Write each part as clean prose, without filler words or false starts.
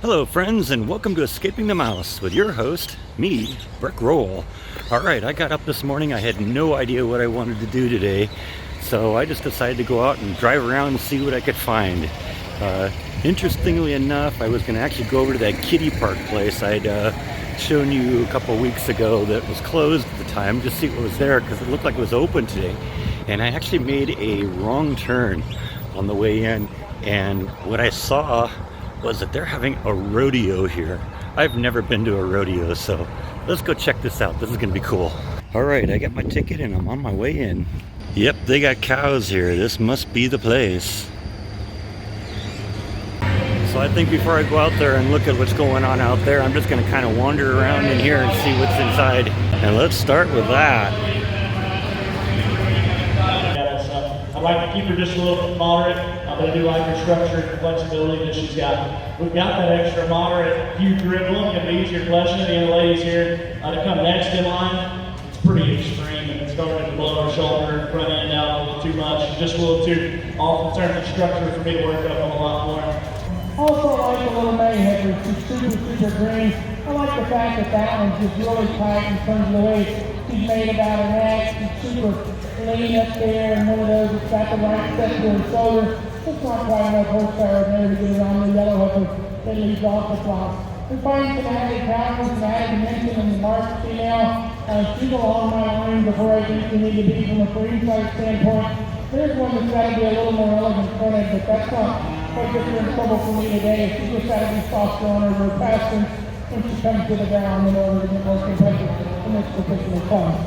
Hello friends, and welcome to Escaping the Mouse with your host, me, Brick Roll. Alright, I got up this morning, I had no idea what I wanted to do today, so I just decided to go out and drive around and see what I could find. Interestingly enough, I was going to actually go over to that kiddie park place I'd shown you a couple weeks ago that was closed at the time, just see what was there, because it looked like it was open today. And I actually made a wrong turn on the way in, and what I saw was that they're having a rodeo here. I've never been to a rodeo, so let's go check this out. This is gonna be cool. All right, I got my ticket and I'm on my way in. Yep, they got cows here. This must be the place. So I think before I go out there and look at what's going on out there, I'm just gonna kind of wander around in here and see what's inside. And let's start with that. I'd like to keep her just a little moderate. I do like her structure and flexibility that she's got. We've got that extra moderate huge rib look and easier collection. The other ladies here to come next in line, it's pretty extreme and it's going to below her shoulder, front end out a little too much, just a little too off in terms of structure for me to work up on a lot more. Also, I like the little Mayhead, she's super green. I like the fact that one's just really tight in terms of the way she's made about her neck. She's super lean up there, and one of those that's got the right step to her shoulder. It's not quite enough horsepower there to get around the yellow hooker that leads off the clock. We find some added power, some added dimension in the marked female. She's along my line before I think we need to be from a free sight standpoint. There's one that's got to be a little more elegant fronted, but that's not what gets her in trouble for me today. She's just got to be softer on her rear passing when she comes to the ground in order to get more competitive in this particular class.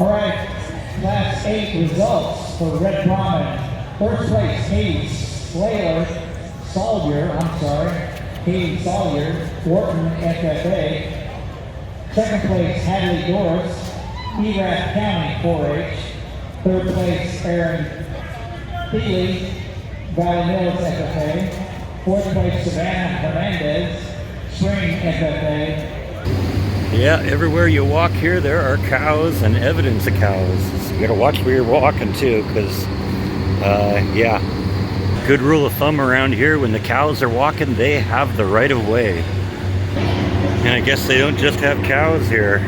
All right, Class 8 results for Red Prominent. First place, Katie Sawyer, Wharton FFA. Second place, Hadley Doris, Erath County 4-H. Third place, Aaron Feely, Valley Mills FFA. Fourth place, Savannah Hernandez, Spring FFA. Yeah, everywhere you walk here, there are cows and evidence of cows. So you gotta watch where you're walking too, because, yeah. Good rule of thumb around here, when the cows are walking, they have the right of way. And I guess they don't just have cows here.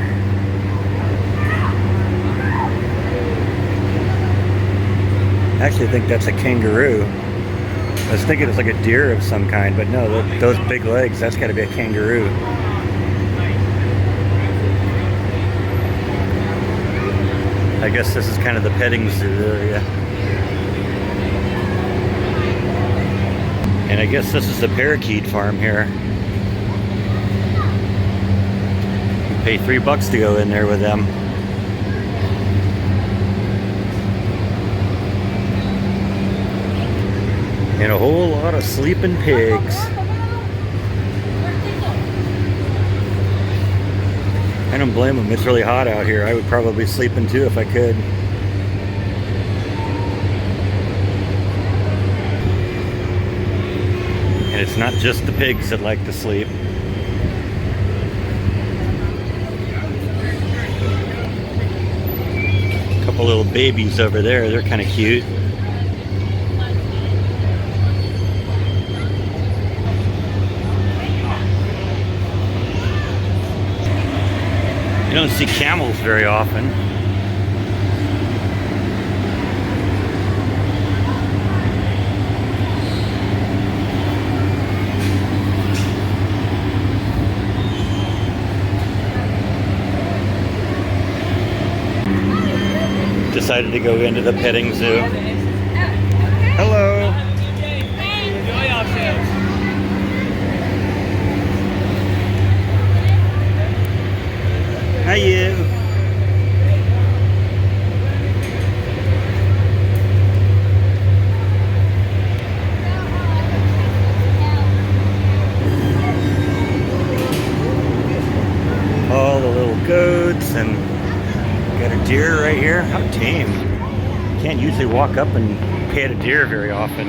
Actually, I think that's a kangaroo. I was thinking it's like a deer of some kind, but no, those big legs, that's gotta be a kangaroo. I guess this is kind of the petting zoo area. And I guess this is the parakeet farm here. You pay $3 to go in there with them. And a whole lot of sleeping pigs. I don't blame them. It's really hot out here. I would probably sleep in too if I could. And it's not just the pigs that like to sleep. A couple little babies over there. They're kind of cute. You don't see camels very often. Decided to go into the petting zoo. Hello. Hi, you. All the little goats, and got a deer right here. How tame. Can't usually walk up and pet a deer very often.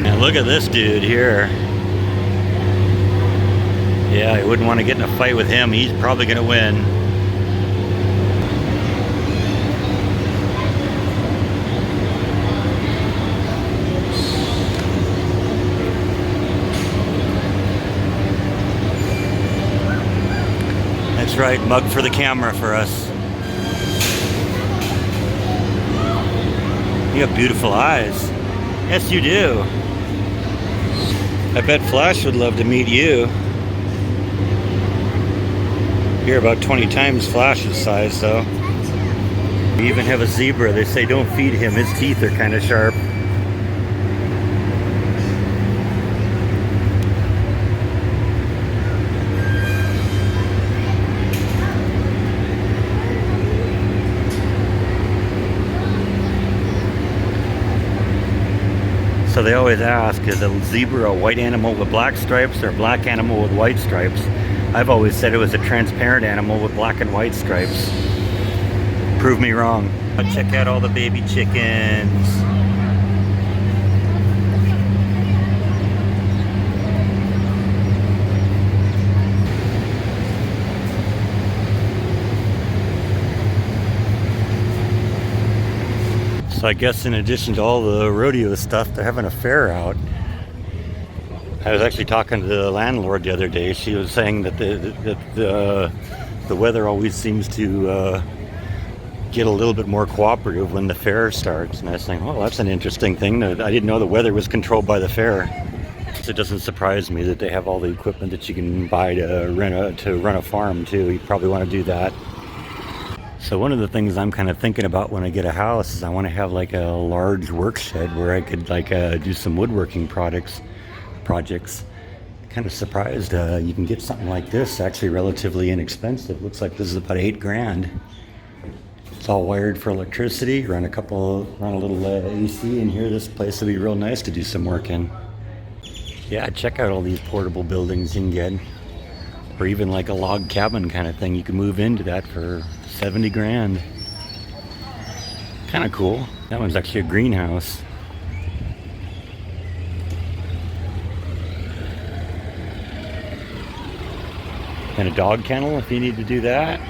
And look at this dude here. Yeah, I wouldn't want to get in a fight with him. He's probably going to win. That's right, mug for the camera for us. You have beautiful eyes. Yes, you do. I bet Flash would love to meet you. You're about 20 times Flash's size, though. We even have a zebra. They say don't feed him. His teeth are kind of sharp. So they always ask, is a zebra a white animal with black stripes or a black animal with white stripes? I've always said it was a transparent animal with black and white stripes. Prove me wrong. Check out all the baby chickens. So I guess in addition to all the rodeo stuff, they're having a fair out. I was actually talking to the landlord the other day. She was saying that the weather always seems to get a little bit more cooperative when the fair starts. And I was saying, oh, that's an interesting thing. I didn't know the weather was controlled by the fair. So it doesn't surprise me that they have all the equipment that you can buy to run a farm too. You probably want to do that. So one of the things I'm kind of thinking about when I get a house is I want to have like a large work shed where I could like do some woodworking projects. Kind of surprised you can get something like this actually relatively inexpensive. Looks like this is about $8,000. It's all wired for electricity. Run a little AC in here. This place will be real nice to do some work in. Yeah, check out all these portable buildings you can get, or even like a log cabin kind of thing. You can move into that for $70,000. Kind of cool. That one's actually a greenhouse. And a dog kennel if you need to do that.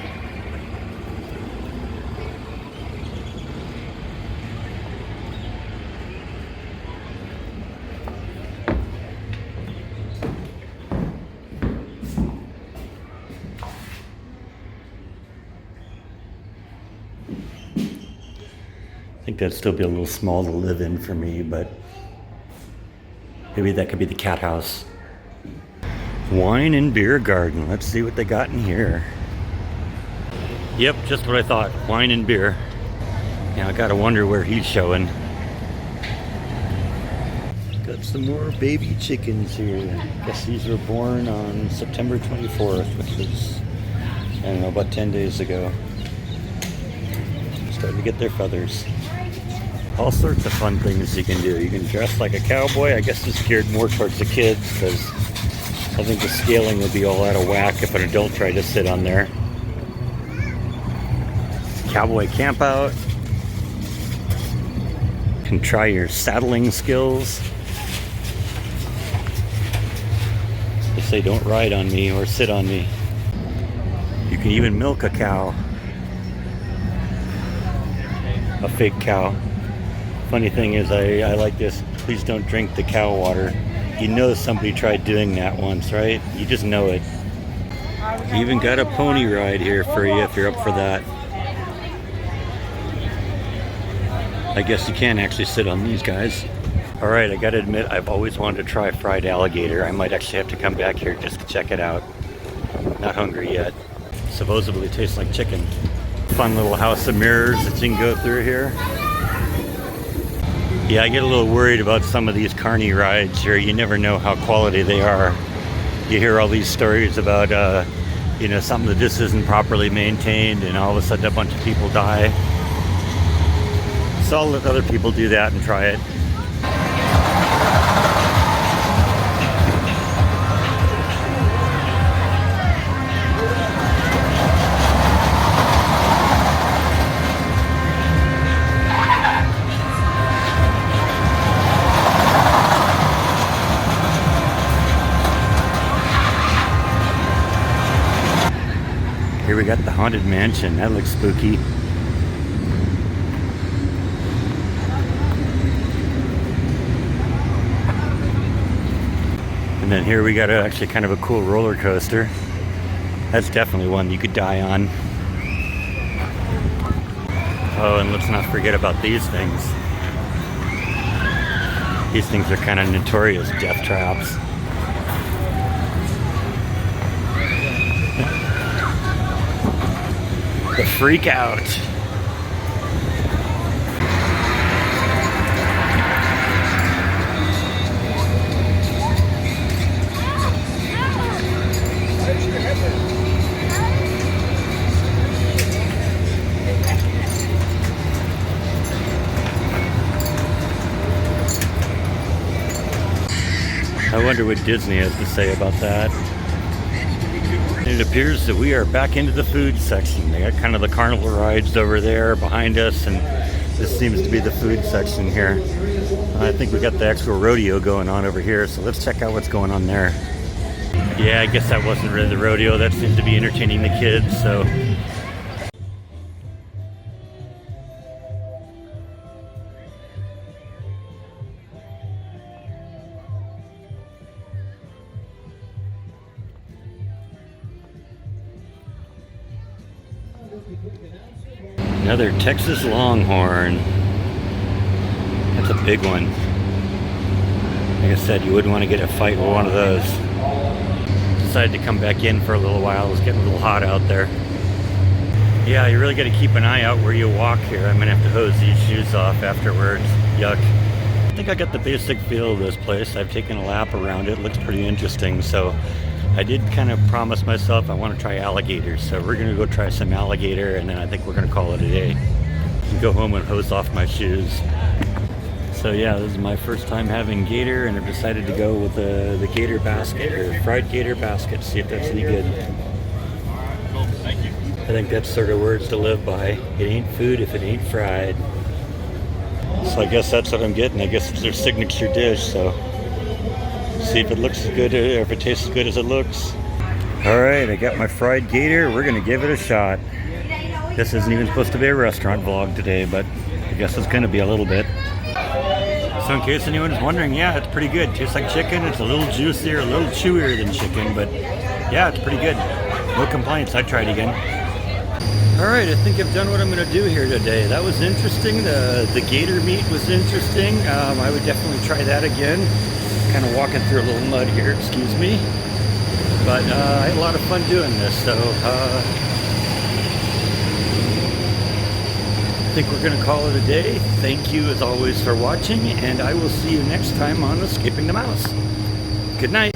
I think that'd still be a little small to live in for me, but maybe that could be the cat house. Wine and beer garden. Let's see what they got in here. Yep, just what I thought. Wine and beer. Now I gotta wonder where he's showing. Got some more baby chickens here. Guess these were born on September 24th, which was, I don't know, about 10 days ago. Starting to get their feathers. All sorts of fun things you can do. You can dress like a cowboy. I guess it's geared more towards the kids because I think the scaling would be all out of whack if an adult tried to sit on there. Cowboy camp out. Can try your saddling skills. They say don't ride on me or sit on me. You can even milk a cow. A fake cow. Funny thing is, I like this. Please don't drink the cow water. You know somebody tried doing that once, right? You just know it. You even got a pony ride here for you if you're up for that. I guess you can actually sit on these guys. Alright, I gotta admit, I've always wanted to try fried alligator. I might actually have to come back here just to check it out. Not hungry yet. Supposedly it tastes like chicken. Fun little house of mirrors that you can go through here. Yeah, I get a little worried about some of these carny rides here. You never know how quality they are. You hear all these stories about, something that just isn't properly maintained, and all of a sudden a bunch of people die. So I'll let other people do that and try it. Here we got the Haunted Mansion. That looks spooky. And then here we got actually kind of a cool roller coaster. That's definitely one you could die on. Oh, and let's not forget about these things. These things are kind of notorious death traps. The freak out. I wonder what Disney has to say about that. It appears that we are back into the food section. They got kind of the carnival rides over there behind us, and this seems to be the food section here. I think we got the actual rodeo going on over here, so let's check out what's going on there. Yeah, I guess that wasn't really the rodeo. That seemed to be entertaining the kids, so. Another Texas Longhorn. That's a big one. Like I said, you wouldn't want to get a fight with one of those. Decided to come back in for a little while. It was getting a little hot out there. Yeah, you really got to keep an eye out where you walk here. I'm going to have to hose these shoes off afterwards. Yuck. I think I got the basic feel of this place. I've taken a lap around it. It looks pretty interesting. So I did kind of promise myself I want to try alligators, so we're going to go try some alligator, and then I think we're going to call it a day. And go home and hose off my shoes. So yeah, this is my first time having gator, and I've decided to go with the gator basket, or fried gator basket, see if that's any good. I think that's sort of words to live by. It ain't food if it ain't fried. So I guess that's what I'm getting. I guess it's their signature dish, so see if it looks as good or if it tastes as good as it looks. Alright, I got my fried gator. We're going to give it a shot. This isn't even supposed to be a restaurant vlog today, but I guess it's going to be a little bit. So in case anyone's wondering, yeah, it's pretty good. Tastes like chicken. It's a little juicier, a little chewier than chicken, but yeah, it's pretty good. No complaints. I'd try it again. Alright, I think I've done what I'm going to do here today. That was interesting. The gator meat was interesting. I would definitely try that again. Kind of walking through a little mud here, excuse me. But I had a lot of fun doing this, so I think we're going to call it a day. Thank you as always for watching, and I will see you next time on Escaping the Mouse. Good night.